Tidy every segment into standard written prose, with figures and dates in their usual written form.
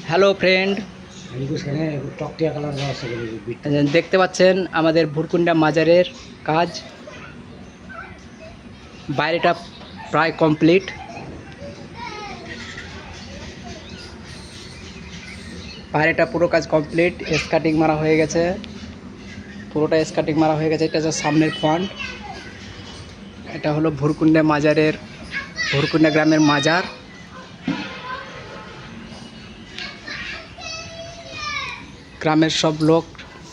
Hello friend, দেখতে পাচ্ছেন আমাদের ভুরকুন্ডা মাজারের কাজ। বাইরেটা প্রায় কমপ্লিট। বাইরেটা পুরো কাজ কমপ্লিট, স্কাটিং মারা হয়ে গেছে, পুরোটা স্কাটিং মারা হয়ে গেছে। এটা হচ্ছে সামনের ফ্রন্ট। এটা হলো ভুরকুন্ডা মাজারের, ভুরকুন্ডা গ্রামের মাজার। গ্রামের সব লোক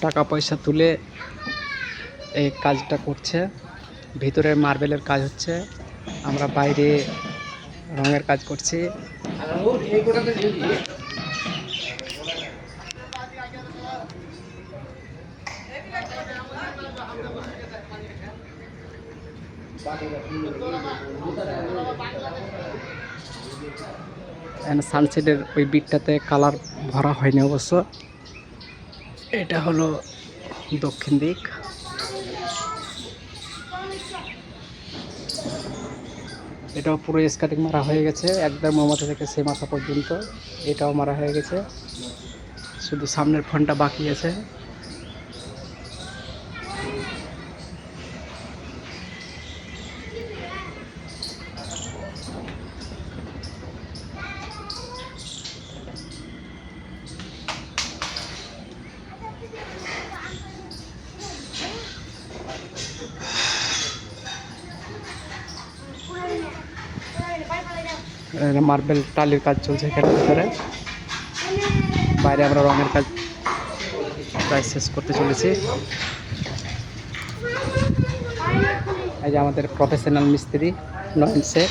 টাকা পয়সা তুলে এই কাজটা করছে। ভিতরে মার্বেলের কাজ হচ্ছে, আমরা বাইরে রঙের কাজ করছি। সানসেটের ওই বিটটাতে কালার ভরা হয়নি অবশ্য। এটা হলো দক্ষিণ দিক। এটাও পুরো স্কাটিং মারা হয়ে গেছে, একদম মাথা থেকে সে মাথা পর্যন্ত। এটাও মারা হয়ে গেছে, শুধু সামনের ফ্রন্টটা বাকি আছে। মার্বেল টালির কাজ চলছে এখানের ভিতরে। বাইরে আমরা রঙের কাজ প্রায় শেষ করতে চলেছি। এই যে আমাদের প্রফেশনাল মিস্ত্রি নয়ন শেখ।